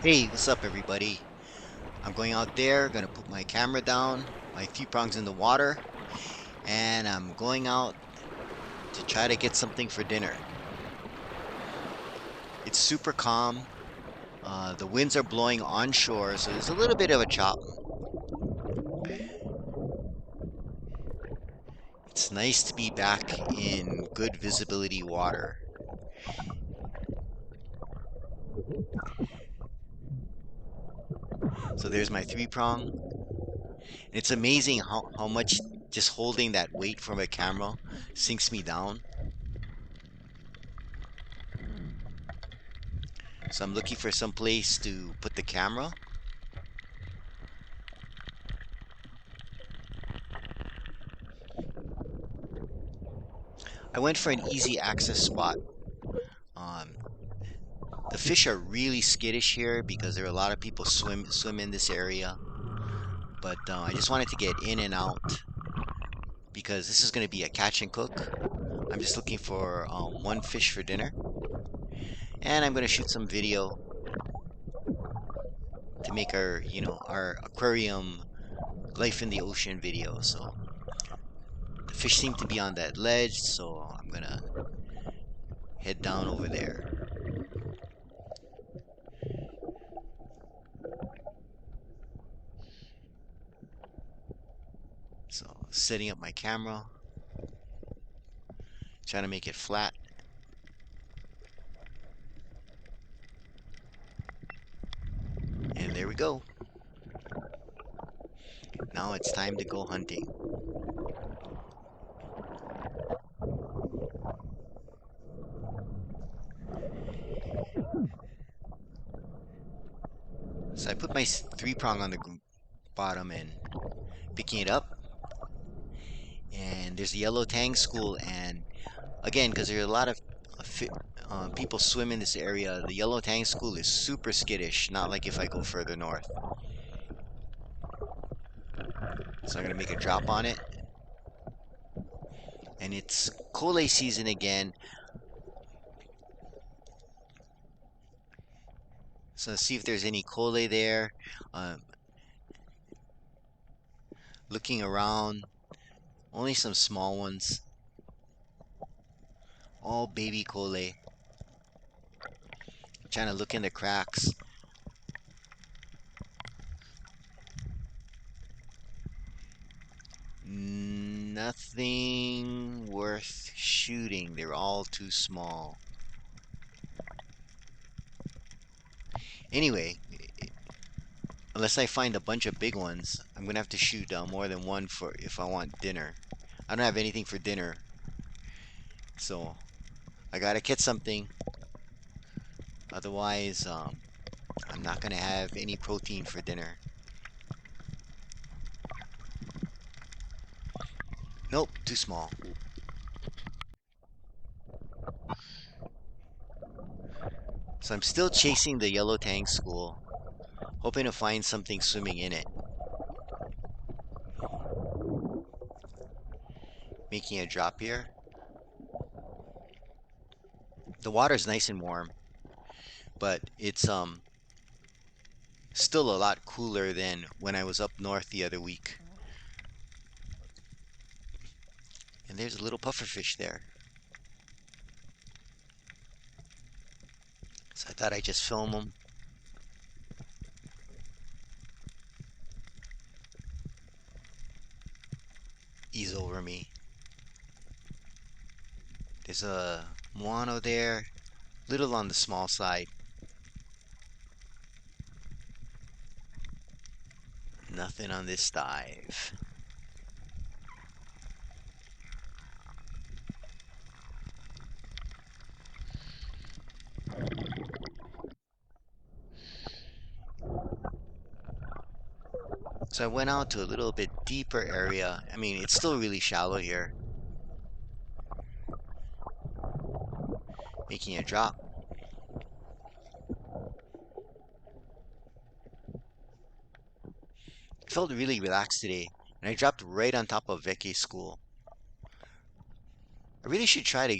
Hey, what's up everybody? I'm going out there, gonna put my camera down, my few prongs in the water, and I'm going out to try to get something for dinner. It's super calm. The winds are blowing onshore, so there's a little bit of a chop. It's nice to be back in good visibility water. So there's my three prong. It's amazing how much just holding that weight from a camera sinks me down. So I'm looking for some place to put the camera. I went for an easy access spot. Um, the fish are really skittish here because there are a lot of people swim in this area. But I just wanted to get in and out because this is going to be a catch and cook. I'm just looking for one fish for dinner, and I'm going to shoot some video to make our aquarium life in the ocean video. So the fish seem to be on that ledge, so I'm gonna head down over there. So setting up my camera, trying to make it flat. And there we go. Now it's time to go hunting. So I put my three prong on the bottom and picking it up. And there's the yellow tang school. And again, because there are a lot of people swim in this area, the yellow tang school is super skittish, not like if I go further north. So I'm going to make a drop on it. And it's Kole season again. So let's see if there's any Kole there. Um, looking around, only some small ones. All baby Kole. Trying to look in the cracks. Nothing worth shooting. They're all too small. Anyway, unless I find a bunch of big ones, I'm gonna have to shoot more than one for if I want dinner. I don't have anything for dinner, so I gotta catch something. Otherwise, I'm not gonna have any protein for dinner. Nope, too small. So I'm still chasing the yellow tang school, hoping to find something swimming in it. Making a drop here. The water's nice and warm, but it's still a lot cooler than when I was up north the other week. And there's a little pufferfish there. So I thought I'd just film them. Ease over me. There's a moano there, little on the small side. Nothing on this dive. So I went out to a little bit deeper area. I mean, it's still really shallow here. Making a drop. Felt really relaxed today, and I dropped right on top of Veke School. I really should try to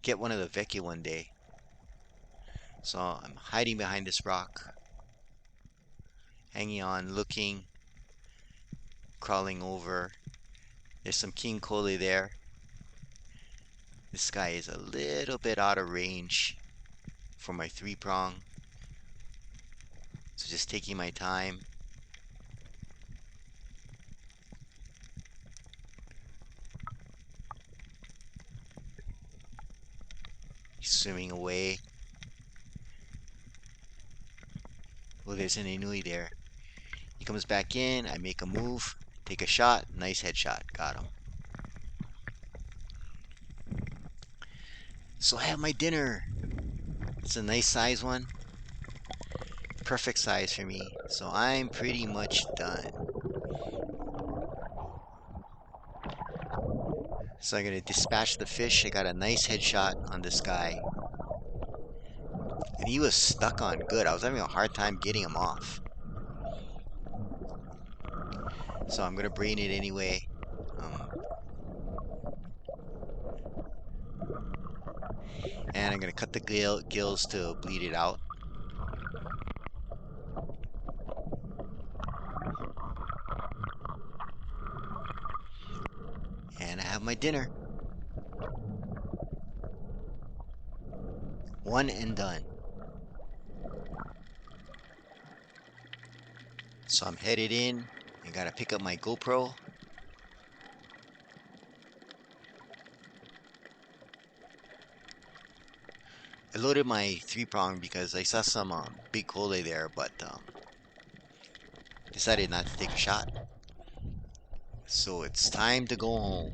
get one of the Veke one day. So I'm hiding behind this rock, hanging on, looking, crawling over. There's some king cole there. This guy is a little bit out of range for my 3-prong. So just taking my time. He's swimming away. Oh, there's an inui there. He comes back in. I make a move, take a shot. Nice headshot. Got him. So I have my dinner. It's a nice size one. Perfect size for me. So I'm pretty much done. So I'm going to dispatch the fish. I got a nice headshot on this guy. And he was stuck on good. I was having a hard time getting him off. So I'm going to brain it anyway. And I'm going to cut the gills to bleed it out. And I have my dinner. One and done. So I'm headed in. I got to pick up my GoPro. I loaded my 3-prong because I saw some big cole there, but decided not to take a shot. So it's time to go home.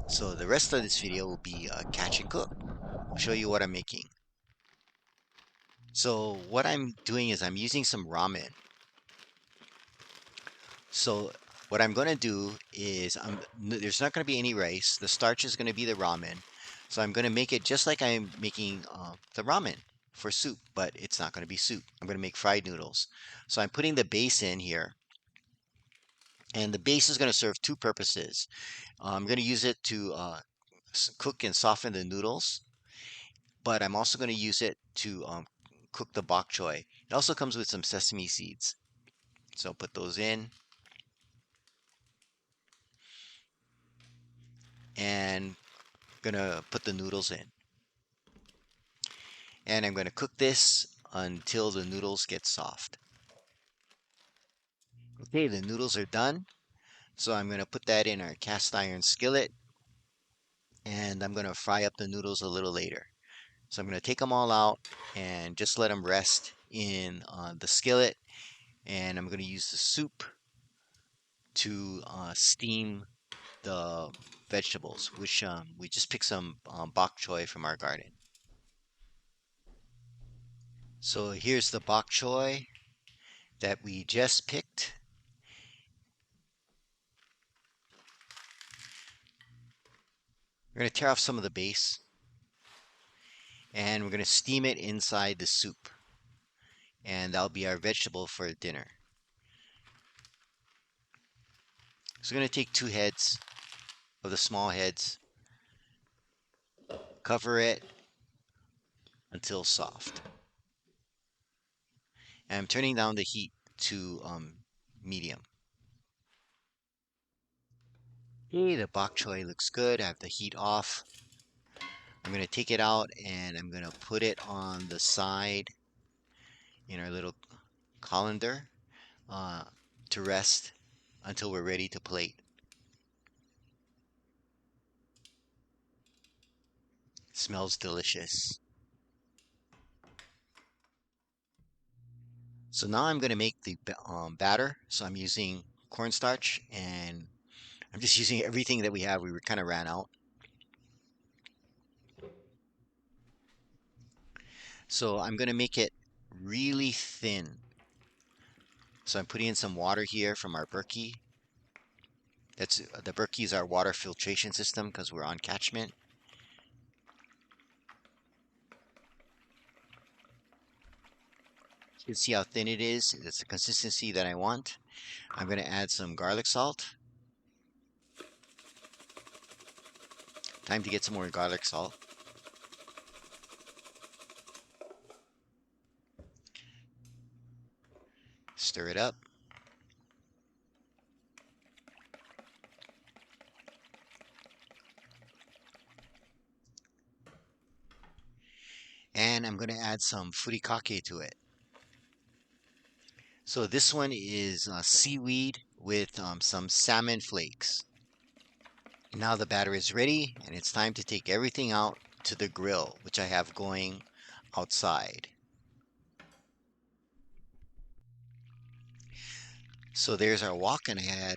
So the rest of this video will be catch and cook. I'll show you what I'm making. So what I'm doing is I'm using some ramen. So what I'm going to do is there's not going to be any rice. The starch is going to be the ramen. So I'm going to make it just like I'm making the ramen for soup, but it's not going to be soup. I'm going to make fried noodles. So I'm putting the base in here. And the base is going to serve two purposes. I'm going to use it to cook and soften the noodles, but I'm also going to use it to cook the bok choy. It also comes with some sesame seeds. So I'll put those in. And gonna put the noodles in. And I'm gonna cook this until the noodles get soft. Okay, the noodles are done. So I'm gonna put that in our cast iron skillet. And I'm gonna fry up the noodles a little later. So I'm gonna take them all out and just let them rest in the skillet. And I'm gonna use the soup to steam the vegetables, which we just picked some bok choy from our garden. So here's the bok choy that we just picked. We're going to tear off some of the base and we're going to steam it inside the soup. And that'll be our vegetable for dinner. So we're going to take 2 heads of the small heads, cover it until soft. And I'm turning down the heat to medium. Okay, the bok choy looks good. I have the heat off. I'm going to take it out and I'm going to put it on the side in our little colander to rest until we're ready to plate. It smells delicious. So now I'm going to make the batter. So I'm using cornstarch and I'm just using everything that we have. We kind of ran out. So I'm going to make it really thin. So I'm putting in some water here from our Berkey. The Berkey is our water filtration system because we're on catchment. You can see how thin it is. It's the consistency that I want. I'm going to add some garlic salt. Time to get some more garlic salt. Stir it up. And I'm going to add some furikake to it. So this one is seaweed with some salmon flakes. Now the batter is ready, and it's time to take everything out to the grill, which I have going outside. So there's our wok, and I had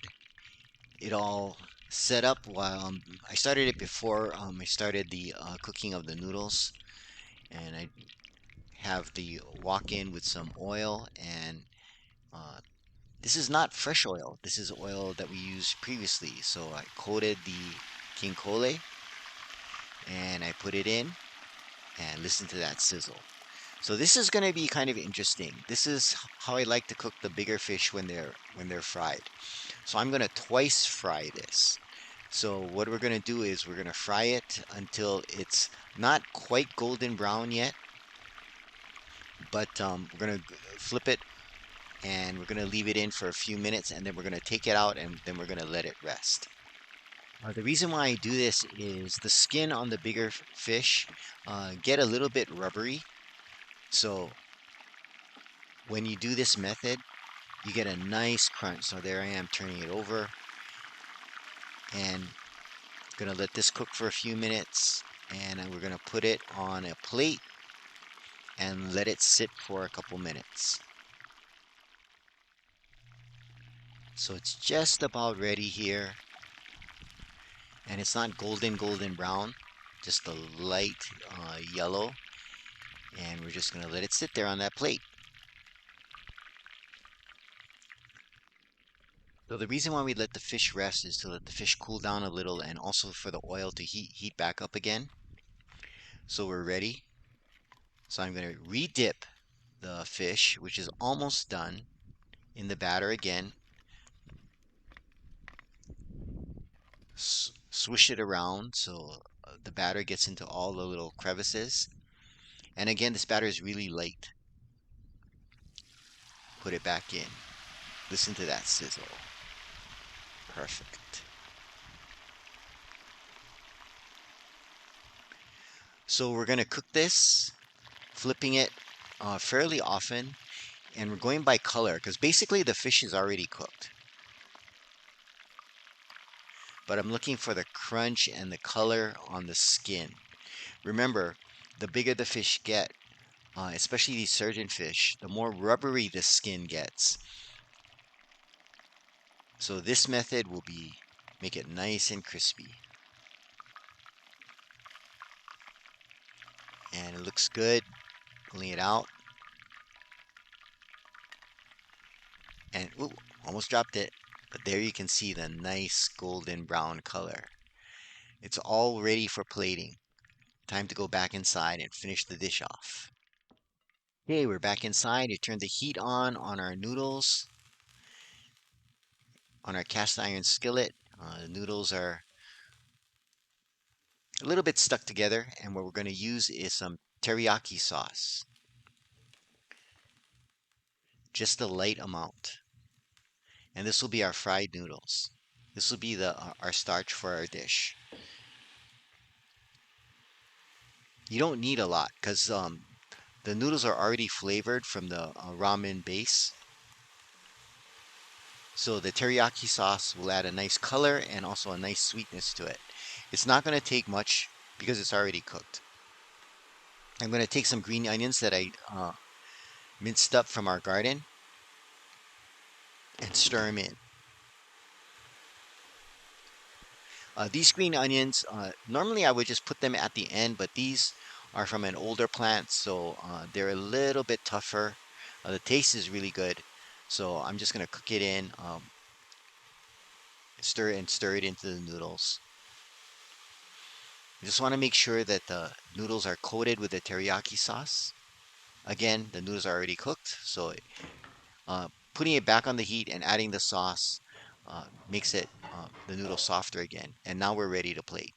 it all set up while I started it before I started the cooking of the noodles, and I have the wok in with some oil, and uh, this is not fresh oil. This is oil that we used previously. So I coated the king cole, and I put it in, and listen to that sizzle. So this is going to be kind of interesting. This is how I like to cook the bigger fish when they're fried. So I'm going to twice fry this. So what we're going to do is we're going to fry it until it's not quite golden brown yet, but we're going to flip it and we're going to leave it in for a few minutes, and then we're going to take it out, and then we're going to let it rest. The reason why I do this is the skin on the bigger fish get a little bit rubbery. So when you do this method, you get a nice crunch. So there I am turning it over, and gonna let this cook for a few minutes, and we're gonna put it on a plate and let it sit for a couple minutes. So it's just about ready here, and it's not golden brown, just a light yellow, and we're just gonna let it sit there on that plate. So the reason why we let the fish rest is to let the fish cool down a little, and also for the oil to heat back up again. So we're ready. So I'm going to re-dip the fish, which is almost done, in the batter again. Swish it around so the batter gets into all the little crevices. And again, this batter is really light. Put it back in. Listen to that sizzle. Perfect. So we're going to cook this, flipping it fairly often, and we're going by color because basically the fish is already cooked. But I'm looking for the crunch and the color on the skin. Remember, the bigger the fish get, especially these surgeon fish, the more rubbery the skin gets. So this method will make it nice and crispy. And it looks good. Pulling it out. And ooh, almost dropped it. But there you can see the nice golden brown color. It's all ready for plating. Time to go back inside and finish the dish off. Okay, we're back inside. You turn the heat on our noodles, on our cast iron skillet. The noodles are a little bit stuck together, and what we're going to use is some teriyaki sauce. Just a light amount. And this will be our fried noodles. This will be our starch for our dish. You don't need a lot because the noodles are already flavored from the ramen base. So the teriyaki sauce will add a nice color and also a nice sweetness to it. It's not going to take much because it's already cooked. I'm going to take some green onions that I minced up from our garden and stir them in. These green onions, normally I would just put them at the end, but these are from an older plant, so they're a little bit tougher. The taste is really good, so I'm just going to cook it in, stir it into the noodles. You just want to make sure that the noodles are coated with the teriyaki sauce. Again, the noodles are already cooked, so putting it back on the heat and adding the sauce makes the noodle softer again. And now we're ready to plate.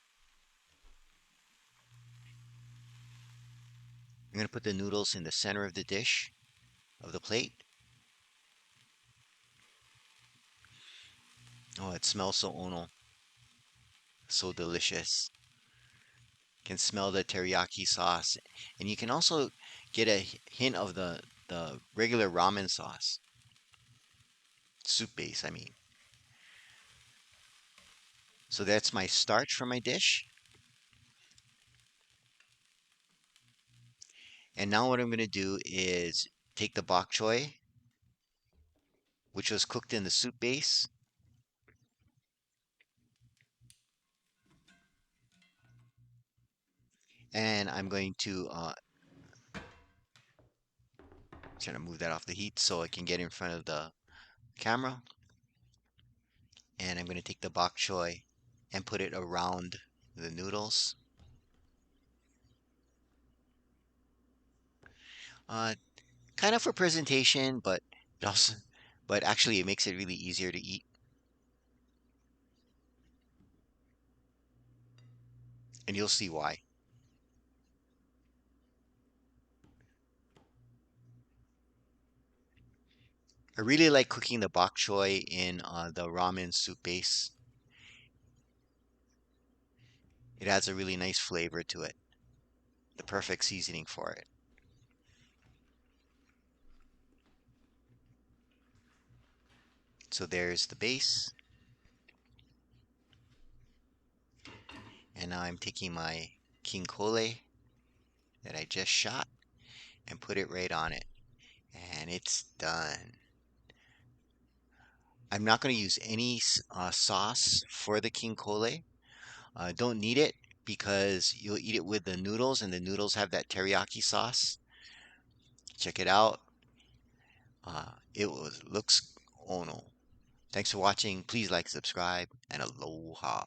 I'm going to put the noodles in the center of the dish, of the plate. Oh, it smells so ono, so delicious. Can smell the teriyaki sauce, and you can also get a hint of the regular ramen sauce, soup base, I mean. So that's my starch for my dish. And now what I'm going to do is take the bok choy, which was cooked in the soup base, and I'm going to try to move that off the heat so I can get in front of the camera. And I'm going to take the bok choy and put it around the noodles. Uh, Kind of for presentation, but it also, but actually it makes it really easier to eat. And you'll see why. I really like cooking the bok choy in the ramen soup base. It adds a really nice flavor to it, the perfect seasoning for it. So there's the base, and now I'm taking my king cole that I just shot and put it right on it, and it's done. I'm not going to use any sauce for the king cole. Don't need it because you'll eat it with the noodles, and the noodles have that teriyaki sauce. Check it out. Looks oh no. Thanks for watching. Please like, subscribe, and aloha.